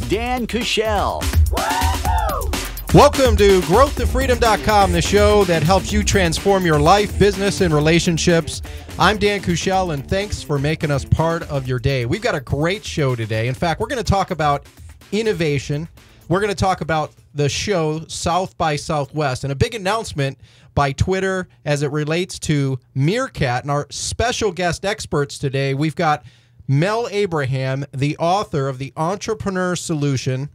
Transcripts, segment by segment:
Dan Kuschell. Welcome to growthofreedom.com, the show that helps you transform your life, business, and relationships. I'm Dan Kuschell, and thanks for making us part of your day. We've got a great show today. In fact, we're going to talk about innovation. We're going to talk about the show South by Southwest and a big announcement by Twitter as it relates to Meerkat. And our special guest experts today, we've got Mel Abraham, the author of The Entrepreneur Solution,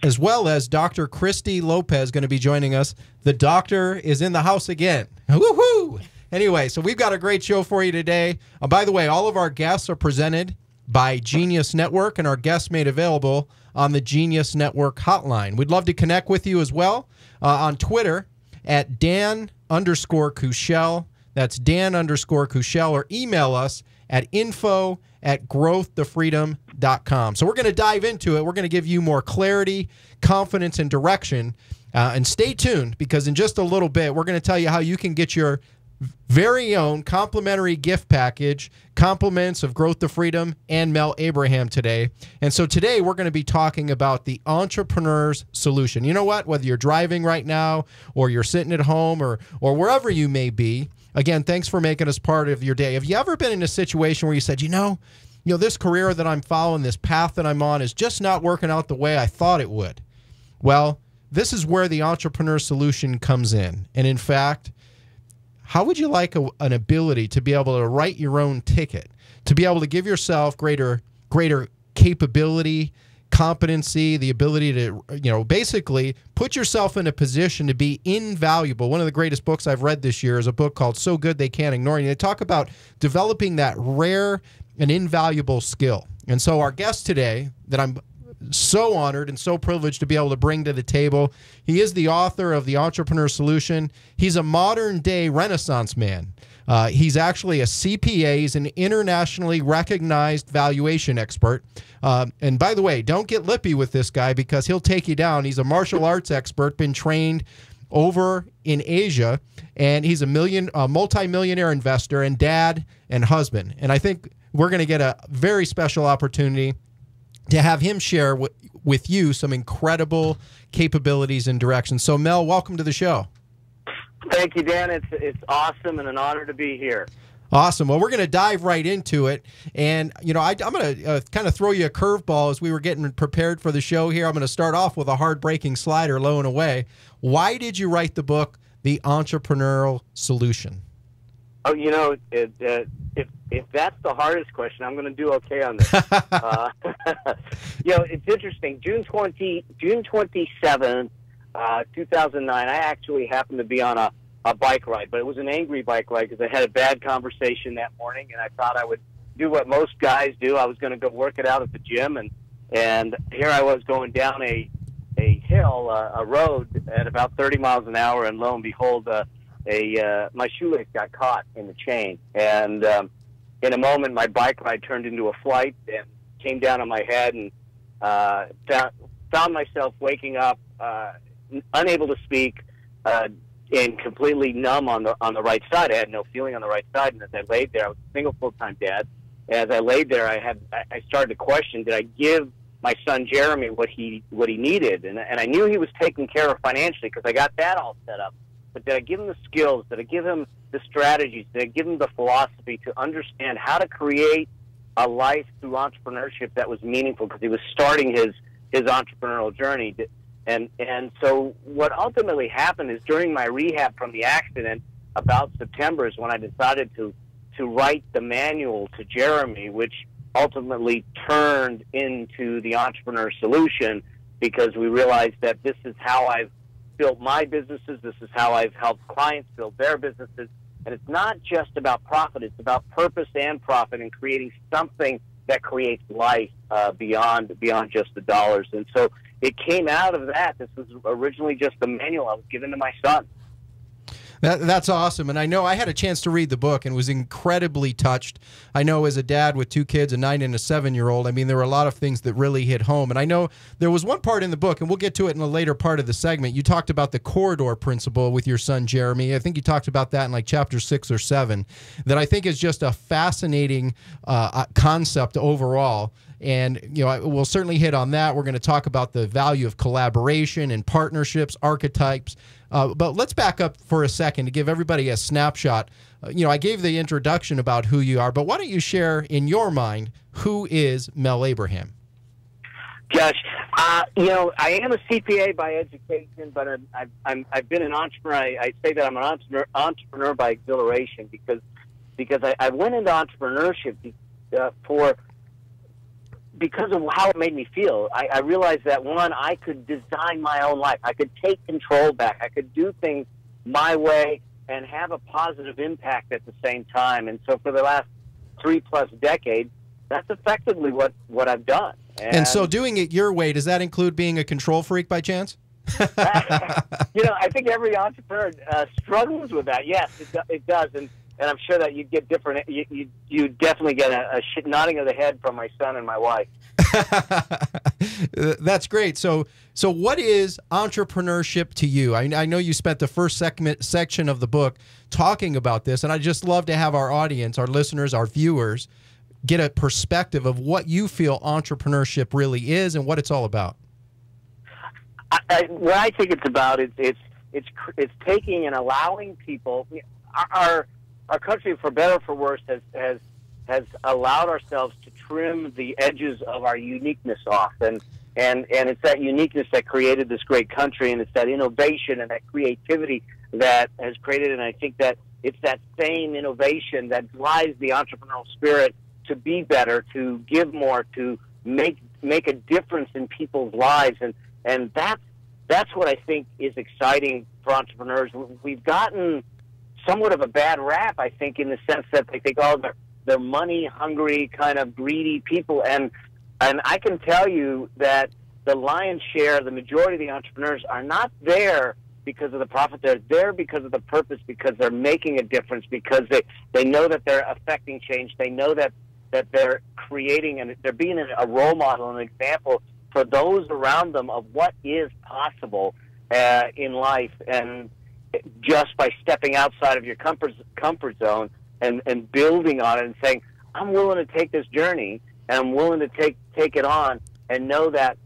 as well as Dr. Christy Lopez going to be joining us. The doctor is in the house again. Woohoo! Anyway, so we've got a great show for you today. By the way, all of our guests are presented by Genius Network, and our guests made available on the Genius Network hotline. We'd love to connect with you as well on Twitter at Dan_Kuschell. That's Dan_Kuschell, or email us at info@growthofreedom.com. So we're going to dive into it. We're going to give you more clarity, confidence, and direction. And stay tuned, because in just a little bit, we're going to tell you how you can get your very own complimentary gift package, compliments of Growth to Freedom and Mel Abraham today. And so today we're going to be talking about the entrepreneur's solution. You know what? Whether you're driving right now, or you're sitting at home, or wherever you may be, again, thanks for making us part of your day. Have you ever been in a situation where you said, you know, this career that I'm following, this path that I'm on is just not working out the way I thought it would? Well, this is where the entrepreneur solution comes in. And in fact, how would you like an ability to be able to write your own ticket, to be able to give yourself greater capability, competency, the ability to, basically put yourself in a position to be invaluable? One of the greatest books I've read this year is a book called So Good They Can't Ignore You. They talk about developing that rare and invaluable skill. And so our guest today, that I'm so honored and so privileged to be able to bring to the table, he is the author of The Entrepreneur Solution. He's a modern day Renaissance man. He's actually a CPA. He's an internationally recognized valuation expert. And by the way, don't get lippy with this guy, because he'll take you down. He's a martial arts expert, been trained over in Asia, and he's a multi-millionaire investor and dad and husband. And I think we're going to get a very special opportunity to have him share with you some incredible capabilities and directions. So, Mel, welcome to the show. Thank you, Dan. It's awesome and an honor to be here. Awesome. Well, we're going to dive right into it. And, I'm going to kind of throw you a curveball as we were getting prepared for the show here. I'm going to start off with a hard-breaking slider, low and away. Why did you write the book, The Entrepreneurial Solution? Oh, if that's the hardest question, I'm going to do okay on this. It's interesting. June 27th, 2009, I actually happened to be on a bike ride, but it was an angry bike ride because I had a bad conversation that morning, and I thought I would do what most guys do. I was going to go work it out at the gym, and here I was going down a hill, a road at about 30 miles an hour, and lo and behold, my shoelace got caught in the chain, and in a moment, my bike ride turned into a flight and came down on my head, and found myself waking up unable to speak, and completely numb on the right side. I had no feeling on the right side, and as I laid there, I was a single full-time dad. As I laid there, I started to question: did I give my son Jeremy what he needed? And I knew he was taken care of financially because I got that all set up. But did I give him the skills? Did I give him the strategies? Did I give him the philosophy to understand how to create a life through entrepreneurship that was meaningful? Because he was starting his entrepreneurial journey. And so what ultimately happened is, during my rehab from the accident, about September, is when I decided to write the manual to Jeremy, which ultimately turned into the Entrepreneur Solution, because we realized that this is how I've built my businesses. This is how I've helped clients build their businesses. And it's not just about profit. It's about purpose and profit, and creating something that creates life beyond just the dollars. And so it came out of that. This was originally just a manual I was given to my son. That's awesome. And I know I had a chance to read the book and was incredibly touched. I know, as a dad with two kids, a 9 and a 7-year-old, I mean, there were a lot of things that really hit home. And I know there was one part in the book, and we'll get to it in a later part of the segment. You talked about the corridor principle with your son, Jeremy. I think you talked about that in like chapter 6 or 7, that I think is just a fascinating concept overall. And, we'll certainly hit on that. We're going to talk about the value of collaboration and partnerships, archetypes. But let's back up for a second to give everybody a snapshot. I gave the introduction about who you are, but why don't you share in your mind, who is Mel Abraham? Gosh, I am a CPA by education, but I've been an entrepreneur. I say that I'm an entrepreneur by exhilaration because I went into entrepreneurship because of how it made me feel. I realized that, one, I could design my own life. I could take control back. I could do things my way and have a positive impact at the same time. And so for the last 3+ decades, that's effectively what I've done. And so doing it your way, does that include being a control freak by chance? I think every entrepreneur struggles with that. Yes, it does. And I'm sure that you get different. You definitely get a nodding of the head from my son and my wife. That's great. So what is entrepreneurship to you? I know you spent the first section of the book talking about this, and I'd just love to have our audience, our listeners, our viewers, get a perspective of what you feel entrepreneurship really is and what it's all about. What I think it's about is it's taking and allowing people. Our country, for better or for worse, has allowed ourselves to trim the edges of our uniqueness off, and it's that uniqueness that created this great country, and it's that innovation and that creativity that has created. And I think that it's that same innovation that drives the entrepreneurial spirit to be better, to give more, to make a difference in people's lives, and that's what I think is exciting for entrepreneurs. We've gotten somewhat of a bad rap, I think, in the sense that they think, they're money hungry, kind of greedy people, and I can tell you that the lion's share, the majority of the entrepreneurs are not there because of the profit. They're there because of the purpose, because they're making a difference, because they know that they're affecting change. They know that they're creating, and they're being a role model, an example for those around them of what is possible in life, and just by stepping outside of your comfort zone and building on it and saying, I'm willing to take this journey, and I'm willing to take it on, and know that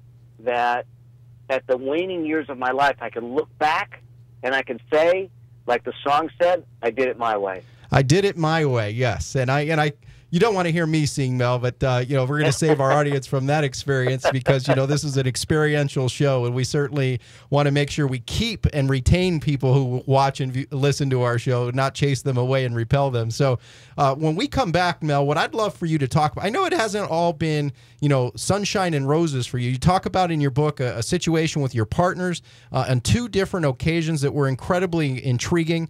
at the waning years of my life, I can look back and I can say, like the song said, I did it my way. I did it my way, yes. And I you don't want to hear me sing, Mel, but we're going to save our audience from that experience because this is an experiential show, and we certainly want to make sure we keep and retain people who watch and listen to our show, not chase them away and repel them. So when we come back, Mel, what I'd love for you to talk about, I know it hasn't all been sunshine and roses for you. You talk about in your book a situation with your partners on 2 different occasions that were incredibly intriguing,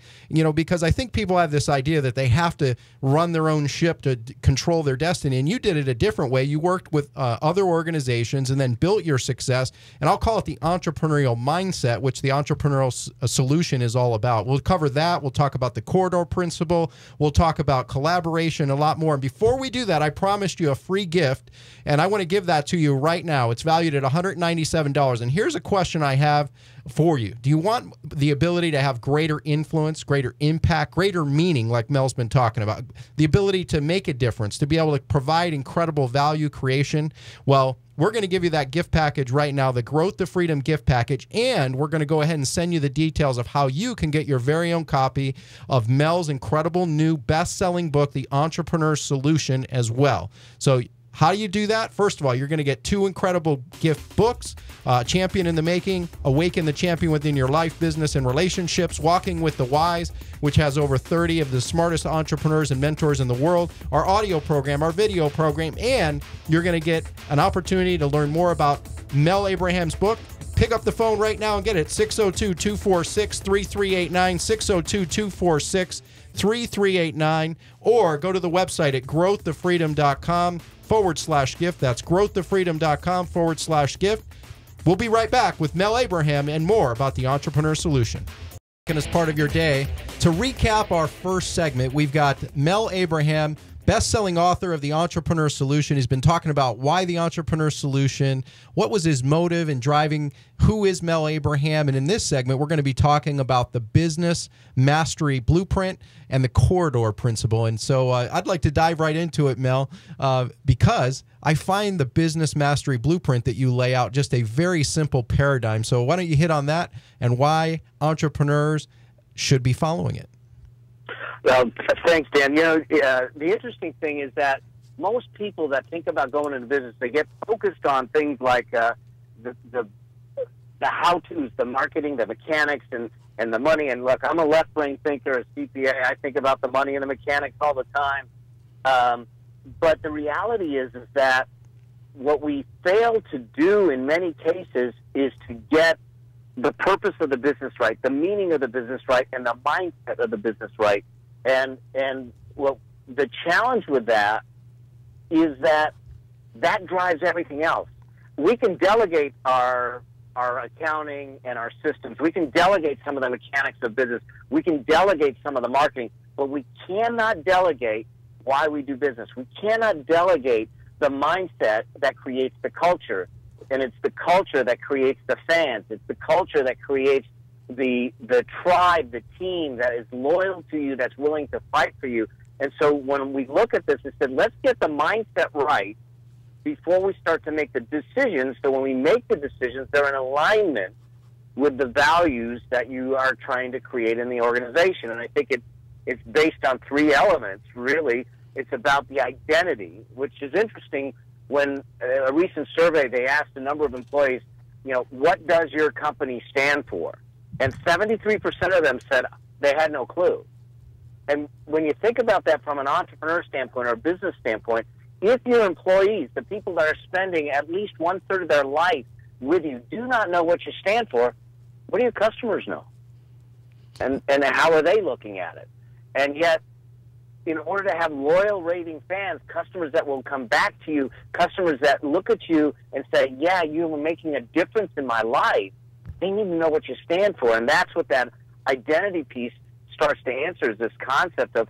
because I think people have this idea that they have to run their own ship to control their destiny, and you did it a different way. You worked with other organizations and then built your success, and I'll call it the entrepreneurial mindset, which the entrepreneurial solution is all about. We'll cover that. We'll talk about the corridor principle. We'll talk about collaboration, a lot more. And before we do that, I promised you a free gift, and I want to give that to you right now. It's valued at $197, and here's a question I have for you. Do you want the ability to have greater influence, greater impact, greater meaning, like Mel's been talking about, the ability to make a difference, to be able to provide incredible value creation? Well, we're going to give you that gift package right now, the Growth to Freedom gift package, and we're going to go ahead and send you the details of how you can get your very own copy of Mel's incredible new best-selling book, The Entrepreneur Solution, as well. So how do you do that? First of all, you're going to get 2 incredible gift books, Champion in the Making, Awaken the Champion Within Your Life, Business, and Relationships, Walking with the Wise, which has over 30 of the smartest entrepreneurs and mentors in the world, our audio program, our video program, and you're going to get an opportunity to learn more about Mel Abraham's book. Pick up the phone right now and get it, 602-246-3389, 602-246-3389, or go to the website at growthtofreedom.com/gift. That's growthtofreedom.com/gift. We'll be right back with Mel Abraham and more about the Entrepreneur Solution. And as part of your day, to recap our first segment, we've got Mel Abraham, best-selling author of The Entrepreneur Solution. He's been talking about why the Entrepreneur Solution, what was his motive in driving, who is Mel Abraham, and in this segment, we're going to be talking about the Business Mastery Blueprint and the Corridor Principle. And so I'd like to dive right into it, Mel, because I find the Business Mastery Blueprint that you lay out just a very simple paradigm. So why don't you hit on that and why entrepreneurs should be following it? Well, thanks, Dan. You know, the interesting thing is that most people that think about going into business, they get focused on things like the how-tos, the marketing, the mechanics, and the money. And look, I'm a left-brain thinker, a CPA. I think about the money and the mechanics all the time. But the reality is that what we fail to do in many cases is to get the purpose of the business right, the meaning of the business right, and the mindset of the business right. And well, the challenge with that is that drives everything else. We can delegate our accounting and our systems. We can delegate some of the mechanics of business. We can delegate some of the marketing, but we cannot delegate why we do business. We cannot delegate the mindset that creates the culture. And it's the culture that creates the fans. It's the culture that creates the tribe, the team that is loyal to you, that's willing to fight for you. And so when we look at this, it said, let's get the mindset right before we start to make the decisions. So when we make the decisions, they're in alignment with the values that you are trying to create in the organization. And I think it's based on three elements, really. It's about the identity, which is interesting. When a recent survey, they asked a number of employees, you know, what does your company stand for? And 73% of them said they had no clue. And when you think about that from an entrepreneur standpoint or a business standpoint, if your employees, the people that are spending at least 1/3 of their life with you, do not know what you stand for, what do your customers know? And how are they looking at it? And yet, in order to have loyal, raving fans, customers that will come back to you, customers that look at you and say, yeah, you were making a difference in my life, they need to know what you stand for. And that's what that identity piece starts to answer, is this concept of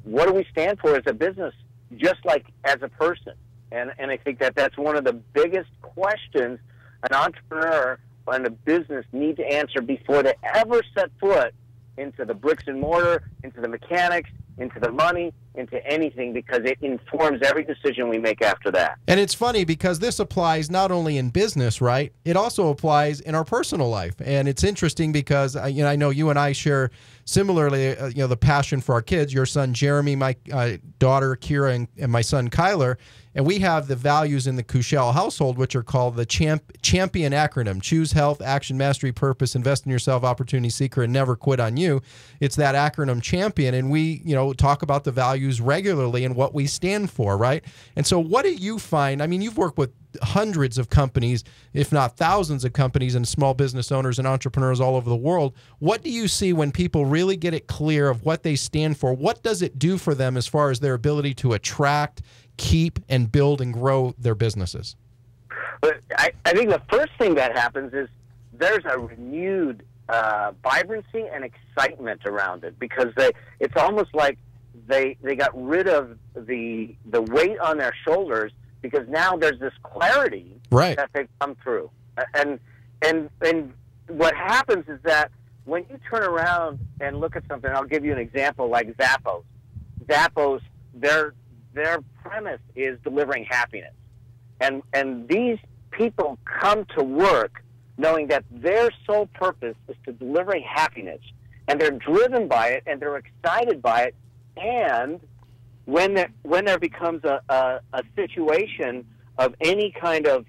what do we stand for as a business, just like as a person. And I think that's one of the biggest questions an entrepreneur and a business need to answer before they ever set foot into the bricks and mortar, into the mechanics, into the money, into anything, because it informs every decision we make after that. And it's funny because this applies not only in business, right? It also applies in our personal life. And it's interesting because I know you and I share similarly, the passion for our kids. Your son Jeremy, my daughter Kira, and my son Kyler. And we have the values in the Kuschell household, which are called the champion acronym: choose health, action, mastery, purpose, invest in yourself, opportunity seeker, and never quit on you. It's that acronym champion. And we, talk about the values regularly and what we stand for, right? And so what do you find? I mean, you've worked with hundreds of companies, if not thousands of companies, and small business owners and entrepreneurs all over the world. What do you see when people really get it clear of what they stand for? What does it do for them as far as their ability to attract, keep, and build and grow their businesses? But I think the first thing that happens is there's a renewed vibrancy and excitement around it, because it's almost like they got rid of the weight on their shoulders, because now there's this clarity that they've come through. And what happens is that when you turn around and look at something, I'll give you an example like Zappos. Zappos, their premise is delivering happiness. And these people come to work knowing that their sole purpose is to deliver happiness. And they're driven by it, and they're excited by it. And when there becomes a situation of any kind of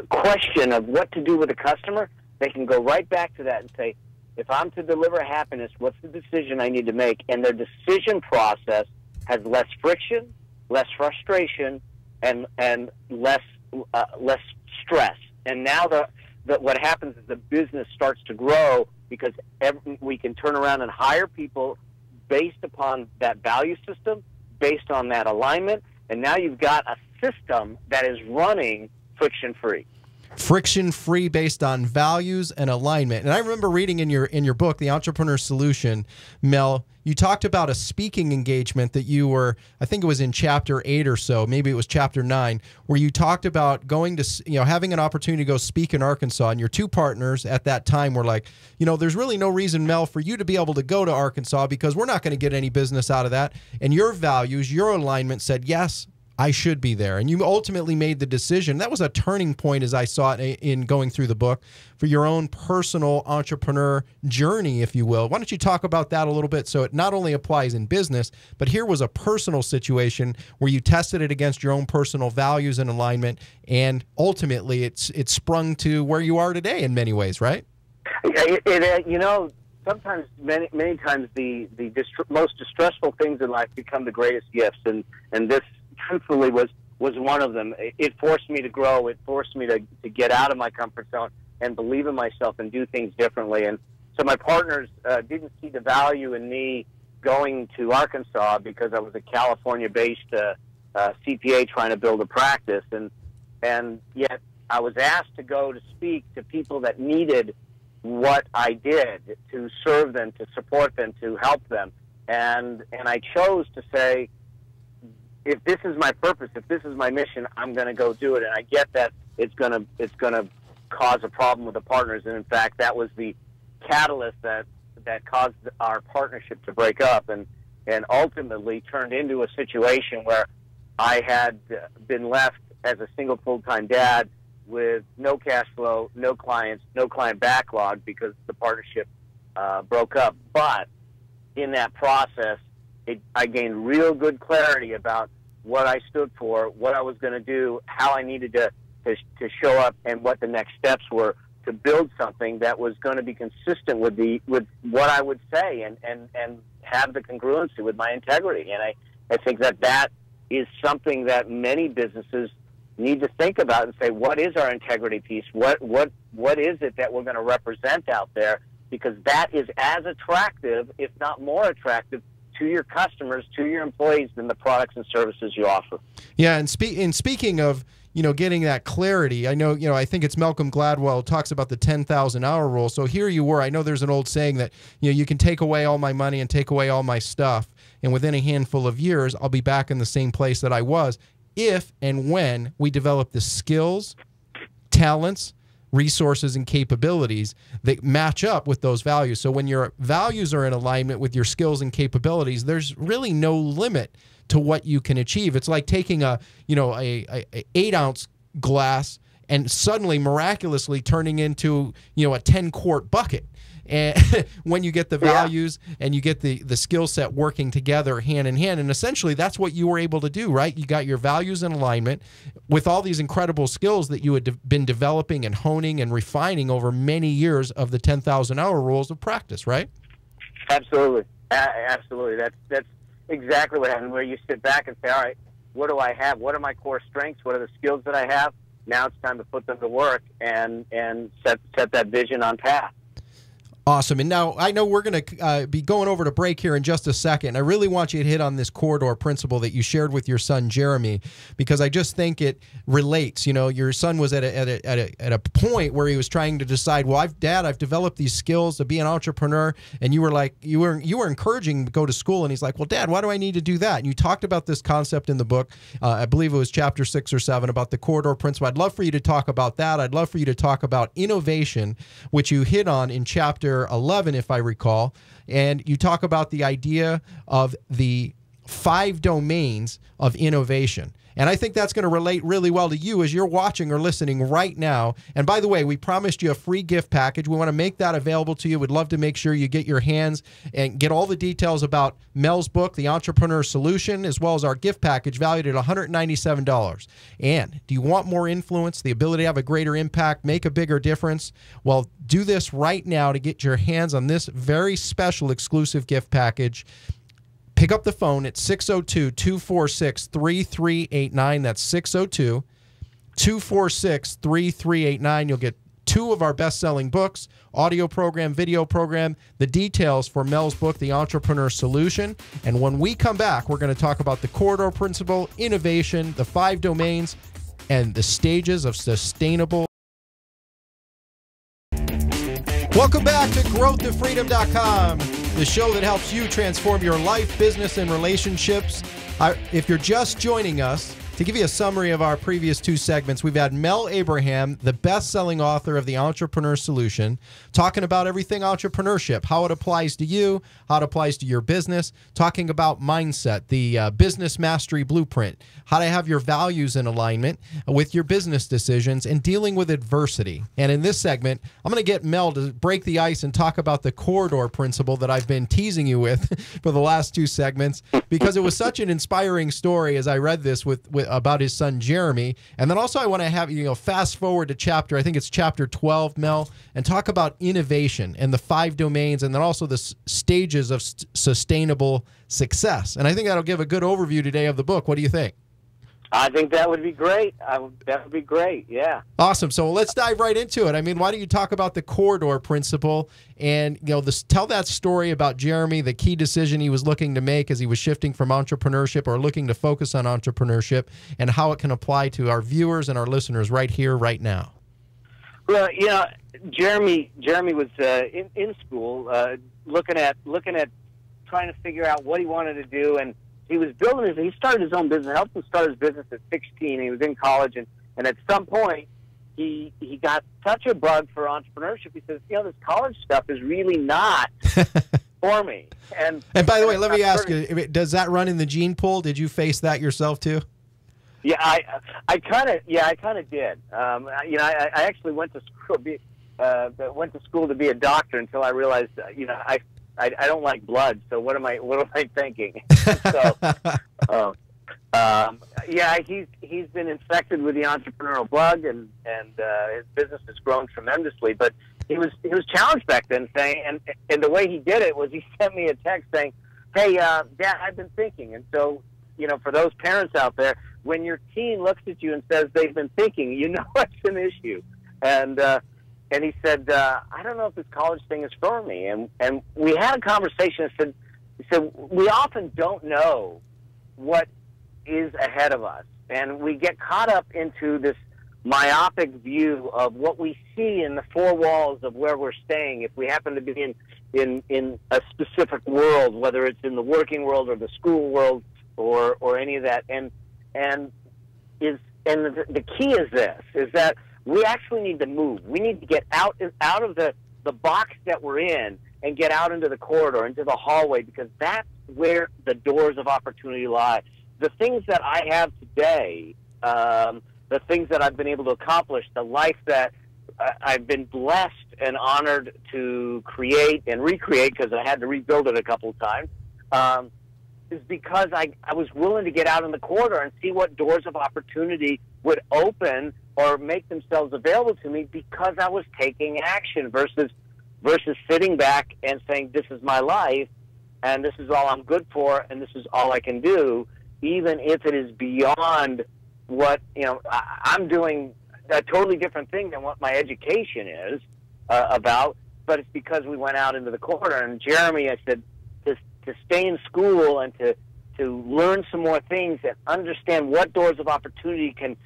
question of what to do with a customer, they can go right back to that and say, if I'm to deliver happiness, what's the decision I need to make? And their decision process has less friction, less frustration, and less stress. And now what happens is the business starts to grow, because we can turn around and hire people based upon that value system, based on that alignment, and now you've got a system that is running friction-free. friction-free, based on values and alignment. And I remember reading in your book, The Entrepreneur Solution, Mel, you talked about a speaking engagement that you were, I think it was in chapter 8 or so, maybe it was chapter 9, where you talked about going to, having an opportunity to go speak in Arkansas, and your two partners at that time were like, there's really no reason, Mel, for you to be able to go to Arkansas because we're not going to get any business out of that. And your values, your alignment said, yes, I should be there. And you ultimately made the decision. That was a turning point, as I saw it in going through the book, for your own personal entrepreneur journey, if you will. Why don't you talk about that a little bit, so it not only applies in business, but here was a personal situation where you tested it against your own personal values and alignment, and ultimately it sprung to where you are today in many ways, right? Sometimes, many times, the most distressful things in life become the greatest gifts, and this truthfully was one of them. It forced me to grow. It forced me to get out of my comfort zone and believe in myself and do things differently. And so my partners didn't see the value in me going to Arkansas because I was a California-based CPA trying to build a practice, and yet I was asked to go to speak to people that needed what I did, to serve them, to support them, to help them. And I chose to say, if this is my purpose, if this is my mission, I'm going to go do it. And I get that it's going to cause a problem with the partners. And in fact, that was the catalyst that caused our partnership to break up, and ultimately turned into a situation where I had been left as a single full-time dad with no cash flow, no clients, no client backlog, because the partnership broke up. But in that process, I gained real good clarity about what I stood for, what I was going to do, how I needed to show up, and what the next steps were to build something that was going to be consistent with what I would say and have the congruency with my integrity. And I think that is something that many businesses need to think about and say, what is our integrity piece? What is it that we're going to represent out there? Because that is as attractive, if not more attractive, to your customers, to your employees, than the products and services you offer. Yeah, and speaking of getting that clarity, I know I think it's Malcolm Gladwell talks about the 10,000-hour rule. So here you were. I know there's an old saying that you can take away all my money and take away all my stuff, and within a handful of years, I'll be back in the same place that I was, if and when we develop the skills, talents, resources, and capabilities that match up with those values. So when your values are in alignment with your skills and capabilities, there's really no limit to what you can achieve. It's like taking a 8-ounce glass and suddenly miraculously turning into a 10-quart bucket. And when you get the values and you get the skill set working together hand in hand, and essentially that's what you were able to do, right? You got your values in alignment with all these incredible skills that you had been developing and honing and refining over many years of the 10,000-hour rules of practice, right? Absolutely, absolutely. That's exactly what happened. Where you sit back and say, all right, what do I have? What are my core strengths? What are the skills that I have? Now it's time to put them to work and set that vision on path. Awesome. And now I know we're going to be going over to break here in just a second. I really want you to hit on this corridor principle that you shared with your son, Jeremy, because I just think it relates. Your son was at a point where he was trying to decide, well, Dad, I've developed these skills to be an entrepreneur. And you were like, you were encouraging him to go to school. And he's like, well, Dad, why do I need to do that? And you talked about this concept in the book. I believe it was chapter 6 or 7 about the corridor principle. I'd love for you to talk about that. I'd love for you to talk about innovation, which you hit on in chapter 11, if I recall, and you talk about the idea of the 5 domains of innovation. And I think that's going to relate really well to you as you're watching or listening right now. And by the way, we promised you a free gift package. We want to make that available to you. We'd love to make sure you get your hands and get all the details about Mel's book, The Entrepreneur Solution, as well as our gift package valued at $197. And do you want more influence, the ability to have a greater impact, make a bigger difference? Well, do this right now to get your hands on this very special exclusive gift package. Pick up the phone at 602-246-3389. That's 602-246-3389. You'll get 2 of our best-selling books, audio program, video program, the details for Mel's book, The Entrepreneur Solution. And when we come back, we're going to talk about the corridor principle, innovation, the 5 domains, and the stages of sustainable Welcome back to growthtofreedom.com, the show that helps you transform your life, business, and relationships. If you're just joining us, to give you a summary of our previous two segments, we've had Mel Abraham, the best-selling author of The Entrepreneur Solution, talking about everything entrepreneurship, how it applies to you, how it applies to your business, talking about mindset, the business mastery blueprint, how to have your values in alignment with your business decisions, and dealing with adversity. And in this segment, I'm going to get Mel to break the ice and talk about the corridor principle that I've been teasing you with for the last two segments, because it was such an inspiring story as I read this about his son Jeremy. And then also I want to have you fast forward to I think it's chapter 12, Mel, and talk about innovation and the 5 domains, and then also the stages of sustainable success. And I think that'll give a good overview today of the book. What do you think? I think that would be great. That would be great, yeah. Awesome. So let's dive right into it. I mean, why don't you talk about the corridor principle and tell that story about Jeremy, the key decision he was looking to make as he was shifting from entrepreneurship or looking to focus on entrepreneurship, and how it can apply to our viewers and our listeners right here, right now. Well, Jeremy was in school looking at trying to figure out what he wanted to do, and he was he started his own business, helped him start his business at 16. He was in college, and at some point, he got such a bug for entrepreneurship. He says, this college stuff is really not for me. And by the way, let me ask you, does that run in the gene pool? Did you face that yourself too? Yeah, I kind of did. I actually went to school to be a doctor until I realized, I don't like blood, so what am I thinking? So, he's been infected with the entrepreneurial bug, and his business has grown tremendously. But he was challenged back then, saying, and the way he did it was he sent me a text saying, "Hey, Dad, I've been thinking." And so, for those parents out there, when your teen looks at you and says they've been thinking, it's an issue. And he said, I don't know if this college thing is for me. And we had a conversation. He said, we often don't know what is ahead of us. And we get caught up into this myopic view of what we see in the 4 walls of where we're staying. If we happen to be in a specific world, whether it's in the working world or the school world or any of that. And the key is that we actually need to move. We need to get out of the box that we're in and get out into the corridor, into the hallway, because that's where the doors of opportunity lie. The things that I have today, the things that I've been able to accomplish, the life that I've been blessed and honored to create and recreate, because I had to rebuild it a couple of times, is because I was willing to get out in the corridor and see what doors of opportunity would open or make themselves available to me, because I was taking action versus sitting back and saying, this is my life, and this is all I'm good for, and this is all I can do, even if it is beyond what, I'm doing a totally different thing than what my education is about, but it's because we went out into the corridor. And Jeremy, I said, to stay in school and to learn some more things and understand what doors of opportunity can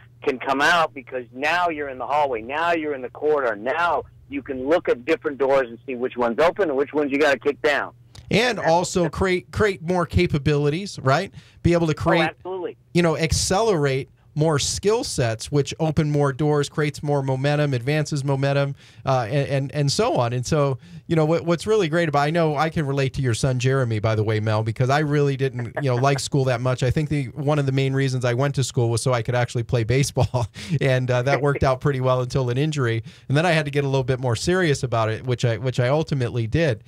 come out, because now you're in the hallway, now you're in the corridor, now you can look at different doors and see which one's open and which ones you got to kick down. And also create more capabilities, right? Be able to create, absolutely. Accelerate more skill sets, which open more doors, creates more momentum, advances momentum, and so on. And so, what's really great about, I know I can relate to your son Jeremy, by the way, Mel, because I really didn't, like school that much. I think one of the main reasons I went to school was so I could actually play baseball, and that worked out pretty well until an injury, and then I had to get a little bit more serious about it, which I ultimately did.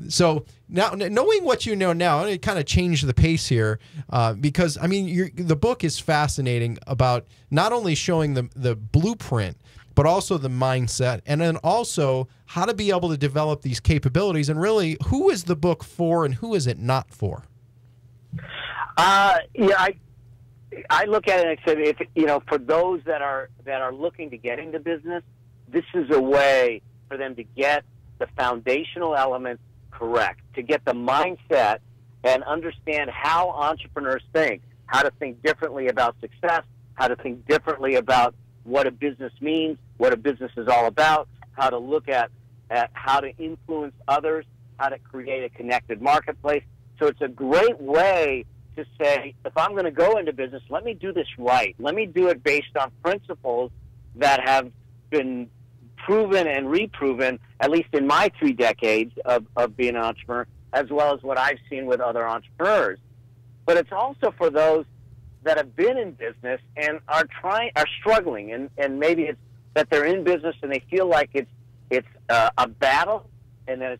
So now, knowing what you know now, it kind of changed the pace here, because the book is fascinating about not only showing the blueprint, but also the mindset, and then also how to be able to develop these capabilities. And really, who is the book for, and who is it not for? I look at it and I said, for those that are looking to get into business, this is a way for them to get the foundational elements correct, to get the mindset and understand how entrepreneurs think, how to think differently about success, how to think differently about what a business means, what a business is all about, how to look at how to influence others, how to create a connected marketplace. So it's a great way to say, if I'm going to go into business, let me do this right. Let me do it based on principles that have been proven and reproven, at least in my 3 decades of being an entrepreneur, as well as what I've seen with other entrepreneurs. But it's also for those that have been in business and are struggling, and maybe it's that they're in business and they feel like it's a battle, and that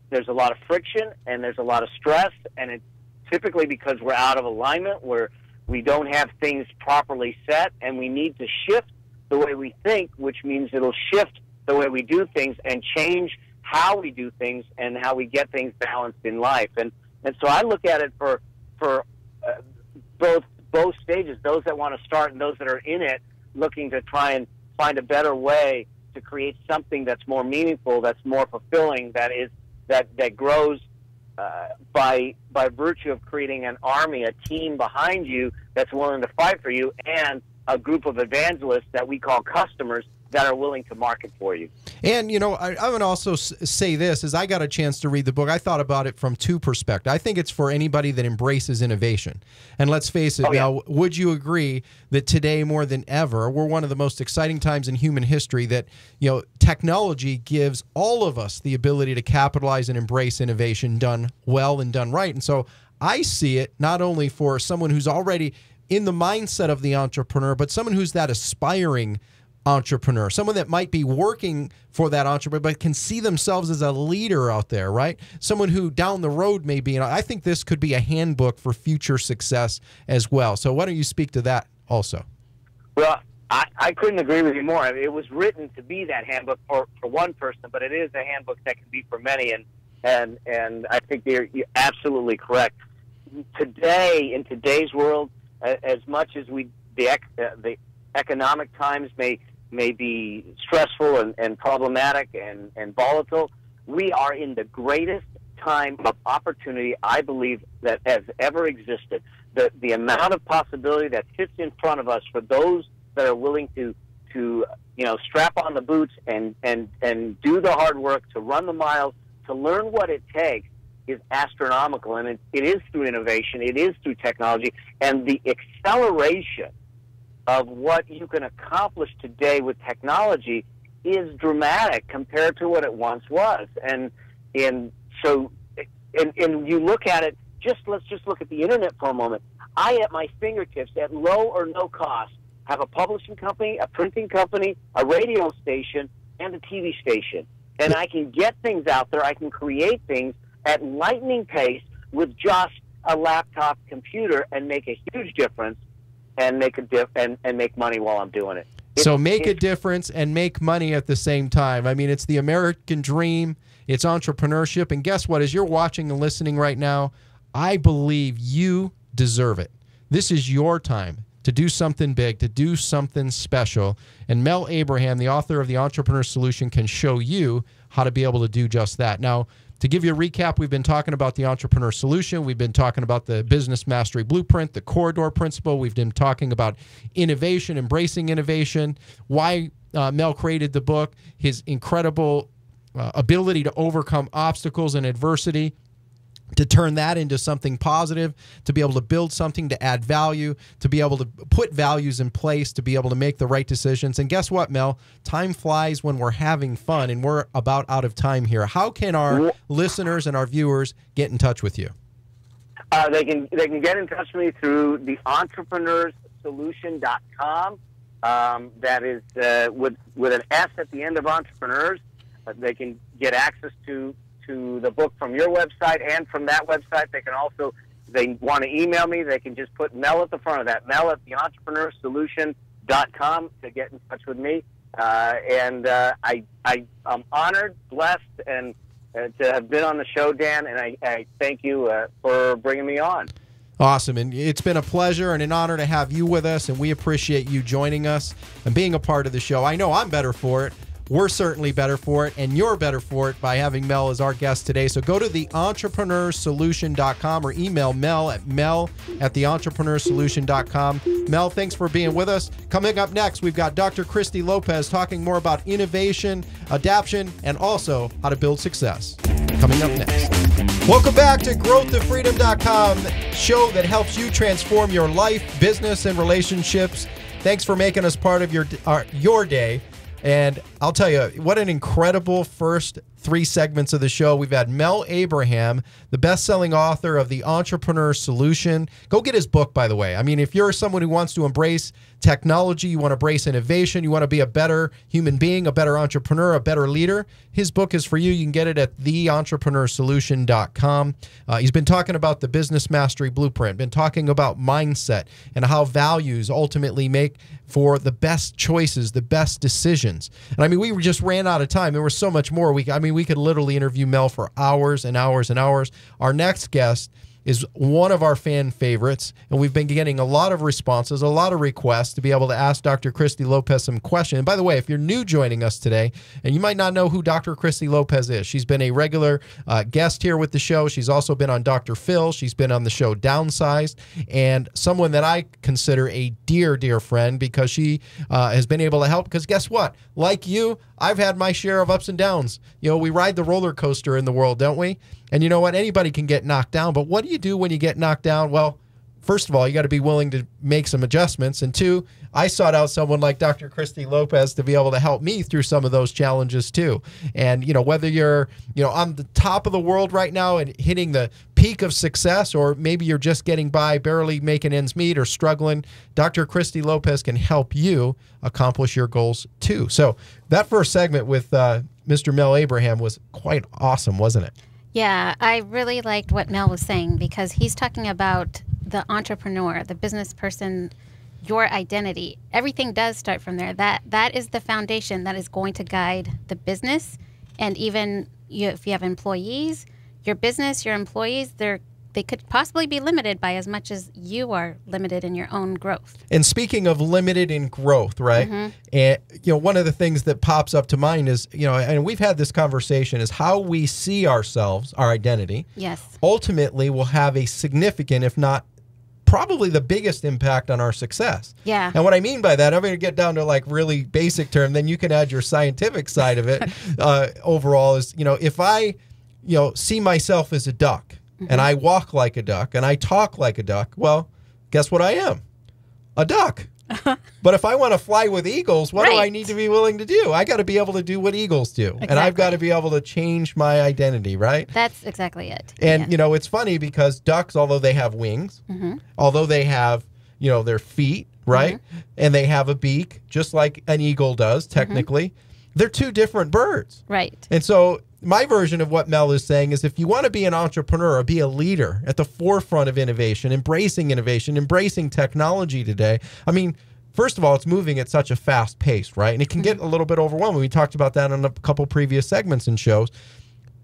there's a lot of friction and there's a lot of stress, and it's typically because we're out of alignment, where we don't have things properly set, and we need to shift the way we think, which means it'll shift the way we do things and change how we do things and how we get things balanced in life. And so I look at it for both stages, those that want to start and those that are in it, looking to try and find a better way to create something that's more meaningful, that's more fulfilling, that grows by virtue of creating an army, a team behind you that's willing to fight for you, and a group of evangelists that we call customers that are willing to market for you. And, you know, I would also say this, as I got a chance to read the book, I thought about it from 2 perspectives. I think it's for anybody that embraces innovation. And let's face it, now, would you agree that today more than ever, we're one of the most exciting times in human history, that, you know, technology gives all of us the ability to capitalize and embrace innovation done well and done right. And so I see it not only for someone who's already in the mindset of the entrepreneur, but someone who's that aspiring entrepreneur, someone that might be working for that entrepreneur but can see themselves as a leader out there, right? Someone who down the road may be, and I think this could be a handbook for future success as well. So why don't you speak to that also? Well, I couldn't agree with you more. I mean, it was written to be that handbook for one person, but it is a handbook that can be for many, and I think you're absolutely correct. Today, in today's world, as much as the economic times may be stressful and problematic and volatile, we are in the greatest time of opportunity, I believe, that has ever existed. The amount of possibility that sits in front of us for those that are willing to strap on the boots and do the hard work, to run the miles, to learn what it takes, is astronomical. And it is through innovation, it is through technology, and the acceleration of what you can accomplish today with technology is dramatic compared to what it once was. And so you look at it, let's just look at the internet for a moment. I, at my fingertips, at low or no cost, have a publishing company, a printing company, a radio station, and a TV station. And I can get things out there, I can create things at lightning pace with just a laptop computer and make a huge difference, and make and make money while I'm doing it. So make a difference and make money at the same time. I mean, it's the American dream. It's entrepreneurship. And guess what? As you're watching and listening right now, I believe you deserve it. This is your time to do something big, to do something special. And Mel Abraham, the author of The Entrepreneur Solution, can show you how to be able to do just that. Now, to give you a recap, we've been talking about the Entrepreneur Solution. We've been talking about the Business Mastery Blueprint, the Corridor Principle. We've been talking about innovation, embracing innovation, why Mel created the book, his incredible ability to overcome obstacles and adversity, to turn that into something positive, to be able to build something to add value, to be able to put values in place, to be able to make the right decisions. And guess what, Mel? Time flies when we're having fun, and we're about out of time here. How can our listeners and our viewers get in touch with you? They can get in touch with me through the entrepreneursolution.com. That is with an S at the end of entrepreneurs. They can get access to the book from your website, and from that website they can also, if they want to email me, they can just put Mel at the front of that, Mel at the entrepreneursolution.com, to get in touch with me. I'm honored, blessed, and to have been on the show, Dan, and I thank you for bringing me on. Awesome. And it's been a pleasure and an honor to have you with us, and we appreciate you joining us and being a part of the show. I know I'm better for it. We're certainly better for it, and you're better for it by having Mel as our guest today. So go to theentrepreneurssolution.com or email Mel at theentrepreneurssolution.com. Mel, thanks for being with us. Coming up next, we've got Dr. Christy Lopez talking more about innovation, adaptation, and also how to build success. Coming up next. Welcome back to growthtofreedom.com, show that helps you transform your life, business, and relationships. Thanks for making us part of your day. And I'll tell you, what an incredible first 3 segments of the show. We've had Mel Abraham, the best-selling author of The Entrepreneur Solution. Go get his book, by the way. I mean, if you're someone who wants to embrace technology, you want to embrace innovation, you want to be a better human being, a better entrepreneur, a better leader, his book is for you. You can get it at theentrepreneurssolution.com. He's been talking about the Business Mastery Blueprint, been talking about mindset and how values ultimately make for the best choices, the best decisions. And I mean, we just ran out of time. There was so much more. We could literally interview Mel for hours and hours and hours. Our next guest is one of our fan favorites, and we've been getting a lot of responses, a lot of requests to be able to ask Dr. Christy Lopez some questions. And by the way, if you're new joining us today, and you might not know who Dr. Christy Lopez is, she's been a regular guest here with the show. She's also been on Dr. Phil. She's been on the show Downsized, and someone that I consider a dear, dear friend because she has been able to help. Because guess what? Like you, I've had my share of ups and downs. You know, we ride the roller coaster in the world, don't we? And you know what? Anybody can get knocked down. But what do you do when you get knocked down? Well, first of all, you got to be willing to make some adjustments. And 2, I sought out someone like Dr. Christy Lopez to be able to help me through some of those challenges too. And, you know, whether you're, on the top of the world right now and hitting the peak of success, or maybe you're just getting by, barely making ends meet or struggling, Dr. Christy Lopez can help you accomplish your goals too. So that first segment with Mr. Mel Abraham was quite awesome, wasn't it? Yeah, I really liked what Mel was saying because he's talking about the entrepreneur, the business person, your identity. Everything does start from there. That is the foundation that is going to guide the business. And even if you have employees, your business, your employees, they could possibly be limited by as much as you are limited in your own growth. And speaking of limited in growth, right? Mm-hmm. And one of the things that pops up to mind is, and we've had this conversation, is how we see ourselves, our identity. Yes. Ultimately will have a significant, if not probably the biggest impact on our success. Yeah. And what I mean by that, I'm going to get down to like really basic term, then you can add your scientific side of it. Overall is, if I, see myself as a duck, mm-hmm. and I walk like a duck and I talk like a duck, well, guess what I am? A duck. But if I want to fly with eagles, what do I need to be willing to do? I got to be able to do what eagles do. Exactly. And I've got to be able to change my identity, right? That's exactly it. And, it's funny because ducks, although they have wings, mm-hmm. although they have, their feet, right? Mm-hmm. And they have a beak, just like an eagle does, technically, mm-hmm. they're 2 different birds. Right. And so my version of what Mel is saying is if you want to be an entrepreneur or be a leader at the forefront of innovation, embracing technology today, I mean, first of all, it's moving at such a fast pace, right? And it can get a little bit overwhelming. We talked about that on a couple previous segments and shows.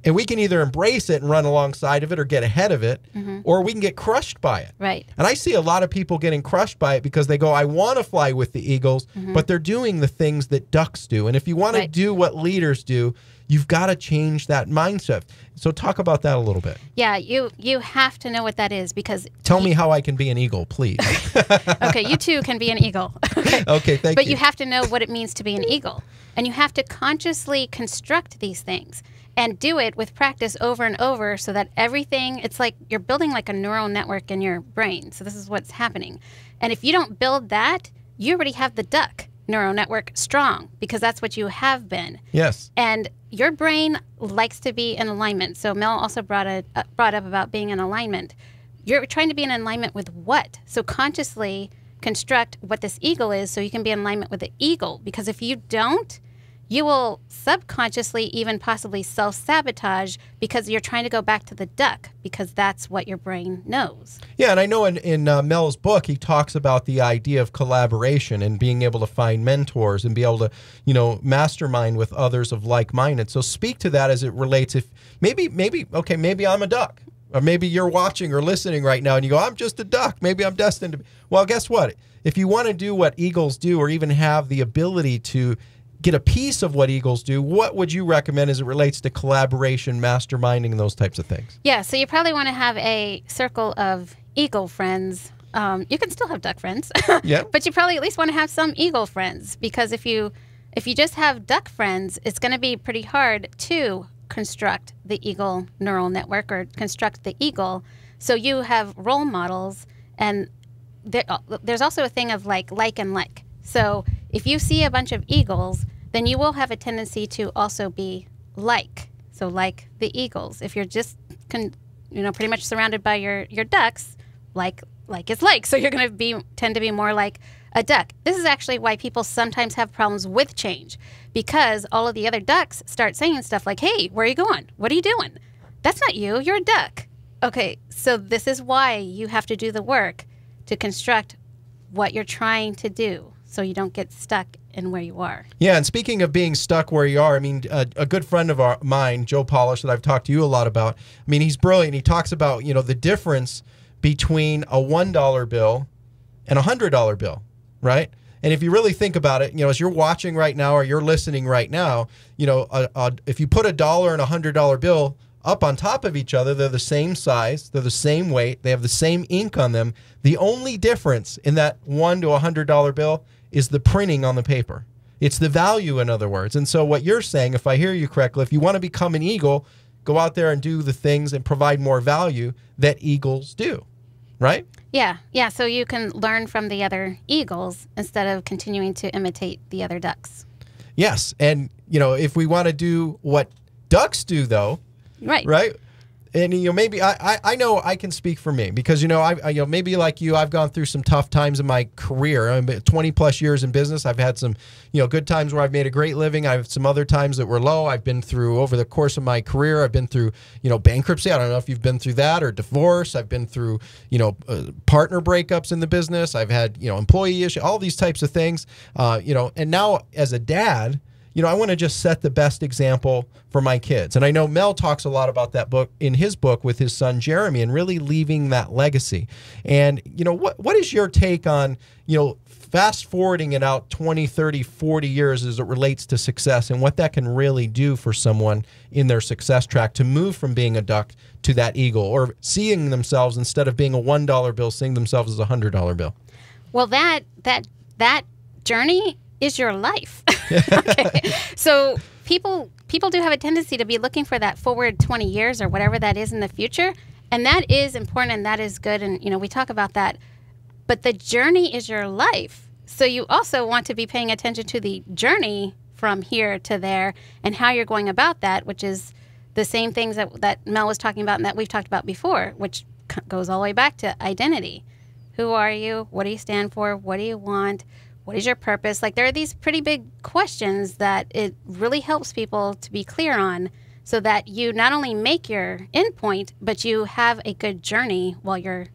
And we can either embrace it and run alongside of it or get ahead of it, mm-hmm. or we can get crushed by it. Right. And I see a lot of people getting crushed by it because they go, I want to fly with the eagles, mm-hmm. but they're doing the things that ducks do. And if you want to do what leaders do, you've got to change that mindset. So talk about that a little bit. Yeah, you have to know what that is because... Tell me how I can be an eagle, please. Okay, you too can be an eagle. Okay, thank you. But you have to know what it means to be an eagle. And you have to consciously construct these things and do it with practice over and over so that everything, it's like you're building like a neural network in your brain. So this is what's happening. And if you don't build that, you already have the duck neural network strong because that's what you have been. Yes. And your brain likes to be in alignment. So Mel also brought up about being in alignment. You're trying to be in alignment with what? So consciously construct what this eagle is so you can be in alignment with the eagle. Because if you don't, you will subconsciously even possibly self-sabotage because you're trying to go back to the duck because that's what your brain knows. Yeah, and I know in Mel's book, he talks about the idea of collaboration and being able to find mentors and be able to, mastermind with others of like-minded. So speak to that as it relates. If maybe I'm a duck. Or maybe you're watching or listening right now and you go, I'm just a duck. Maybe I'm destined to be. Well, guess what? If you want to do what eagles do or even have the ability to get a piece of what eagles do, what would you recommend as it relates to collaboration, masterminding, and those types of things? Yeah, so you probably want to have a circle of eagle friends. You can still have duck friends, Yeah. but you probably at least want to have some eagle friends, because if you just have duck friends, it's going to be pretty hard to construct the eagle neural network or construct the eagle. So you have role models, and there's also a thing of like and like. So if you see a bunch of eagles, then you will have a tendency to also be like. So like the eagles. If you're just pretty much surrounded by your ducks, like is like. So you're going to tend to be more like a duck. This is actually why people sometimes have problems with change, because all of the other ducks start saying stuff like, "Hey, where are you going? What are you doing? That's not you. You're a duck." Okay, so this is why you have to do the work to construct what you're trying to do, so you don't get stuck in where you are. Yeah, and speaking of being stuck where you are, I mean, a good friend of mine, Joe Polish, that I've talked to you a lot about, I mean, he's brilliant. He talks about, the difference between a $1 bill and a $100 bill, right? And if you really think about it, as you're watching right now or you're listening right now, if you put $1 and a $100 bill up on top of each other, they're the same size, they're the same weight, they have the same ink on them. The only difference in that $1 to $100 bill is the printing on the paper. It's the value, in other words. And so what you're saying, if I hear you correctly, if you want to become an eagle, go out there and do the things and provide more value that eagles do, right? Yeah. So you can learn from the other eagles instead of continuing to imitate the other ducks. Yes. And, if we want to do what ducks do, though, right? And maybe I know I can speak for me, because I maybe like you, I've gone through some tough times in my career. I'm 20 plus years in business. I've had some good times where I've made a great living. I have some other times that were low. I've been through, over the course of my career, I've been through bankruptcy. I don't know if you've been through that, or divorce. I've been through partner breakups in the business. I've had employee issues, all these types of things. And now as a dad, I want to just set the best example for my kids. And I know Mel talks a lot about that book in his book with his son Jeremy, and really leaving that legacy. And what is your take on fast forwarding it out 20, 30, 40 years as it relates to success, and what that can really do for someone in their success track to move from being a duck to that eagle, or seeing themselves, instead of being a $1 bill, seeing themselves as a $100 bill? Well, that journey is your life. Okay. So people do have a tendency to be looking for that forward 20 years or whatever that is in the future, and that is important and that is good, and we talk about that. But the journey is your life. So you also want to be paying attention to the journey from here to there and how you're going about that, which is the same things that Mel was talking about and that we've talked about before, which goes all the way back to identity. Who are you? What do you stand for? What do you want? What is your purpose? Like, there are these pretty big questions that it really helps people to be clear on, so that you not only make your endpoint, but you have a good journey while you're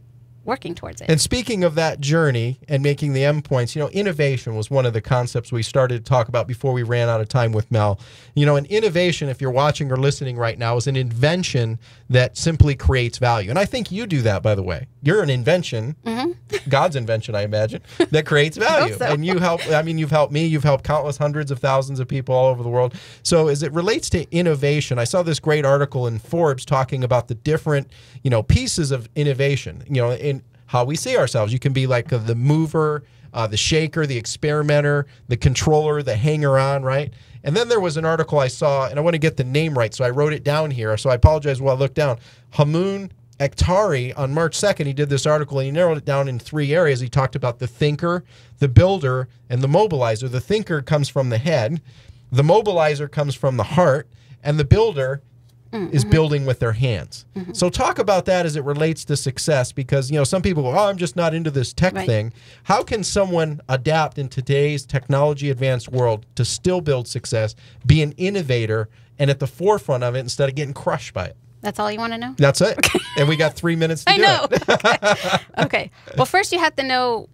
working towards it. And speaking of that journey and making the endpoints, innovation was one of the concepts we started to talk about before we ran out of time with Mel. An innovation, if you're watching or listening right now, is an invention that simply creates value. And I think you do that, by the way. You're an invention, God's invention, I imagine, that creates value. So. And you've helped me, you've helped countless hundreds of thousands of people all over the world. So as it relates to innovation, I saw this great article in Forbes talking about the different, pieces of innovation, in how we see ourselves. You can be like the mover, the shaker, the experimenter, the controller, the hanger-on, right? And then there was an article I saw, and I want to get the name right, so I wrote it down here. So I apologize while I look down. Hamoon Akhtari, on March 2nd, he did this article, and he narrowed it down in 3 areas. He talked about the thinker, the builder, and the mobilizer. The thinker comes from the head, the mobilizer comes from the heart, and the builder is building with their hands. So talk about that as it relates to success, because some people go, I'm just not into this tech thing. How can someone adapt in today's technology advanced world to still build success, be an innovator, and at the forefront of it instead of getting crushed by it? That's all you want to know? That's it. Okay. And we got 3 minutes to do it. Okay. Well, first you have to know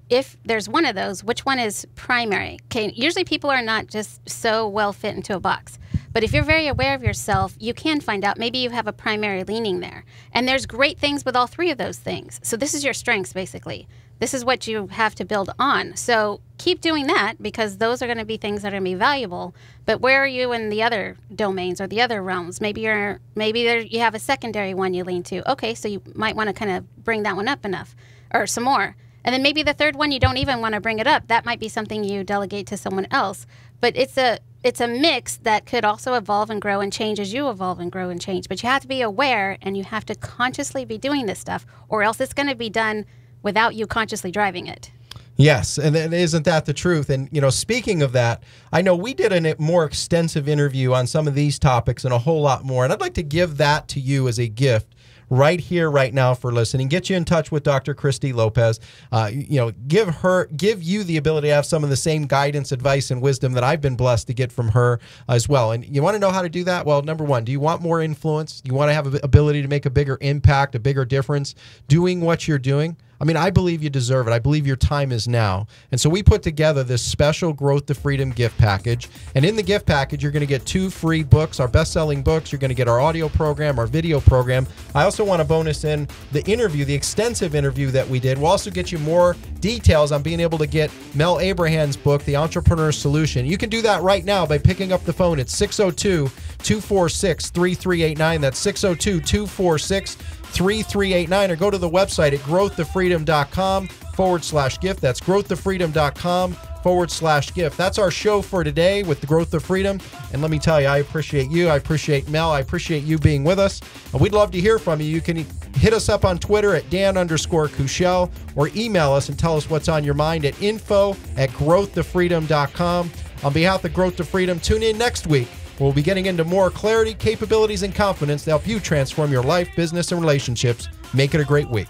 if there's one of those, which one is primary. Okay. Usually people are not just so well fit into a box. But if you're very aware of yourself, you can find out maybe you have a primary leaning there. And there's great things with all three of those things. So this is your strengths, basically. This is what you have to build on. So keep doing that, because those are going to be things that are going to be valuable. But where are you in the other domains or the other realms? Maybe you have a secondary one you lean to. Okay, so you might want to kind of bring that one up enough, or some more. And then maybe the third one, you don't even want to bring it up. That might be something you delegate to someone else. But it's a mix that could also evolve and grow and change as you evolve and grow and change. But you have to be aware, and you have to consciously be doing this stuff, or else it's going to be done without you consciously driving it. Yes, and isn't that the truth? And, speaking of that, I know we did a more extensive interview on some of these topics and a whole lot more, and I'd like to give that to you as a gift right here, right now, for listening. Get you in touch with Dr. Christy Lopez. Give you the ability to have some of the same guidance, advice, and wisdom that I've been blessed to get from her as well. And you want to know how to do that? Well, number one, do you want more influence? You want to have the ability to make a bigger impact, a bigger difference doing what you're doing? I mean, I believe you deserve it. I believe your time is now. And so we put together this special Growth to Freedom gift package. And in the gift package, you're going to get 2 free books, our best-selling books. You're going to get our audio program, our video program. I also want to bonus in the interview, the extensive interview that we did. We'll also get you more details on being able to get Mel Abraham's book, The Entrepreneur Solution. You can do that right now by picking up the phone at 602-246-3389. That's 602-246-3389, or go to the website at growthtofreedom.com/gift. That's growthtofreedom.com/gift. That's our show for today with the Growth of Freedom. And let me tell you, I appreciate you. I appreciate Mel. I appreciate you being with us. And we'd love to hear from you. You can hit us up on Twitter at Dan_Kuschell, or email us and tell us what's on your mind at info@growthtofreedom.com. On behalf of Growth to Freedom, tune in next week. We'll be getting into more clarity, capabilities, and confidence to help you transform your life, business, and relationships. Make it a great week.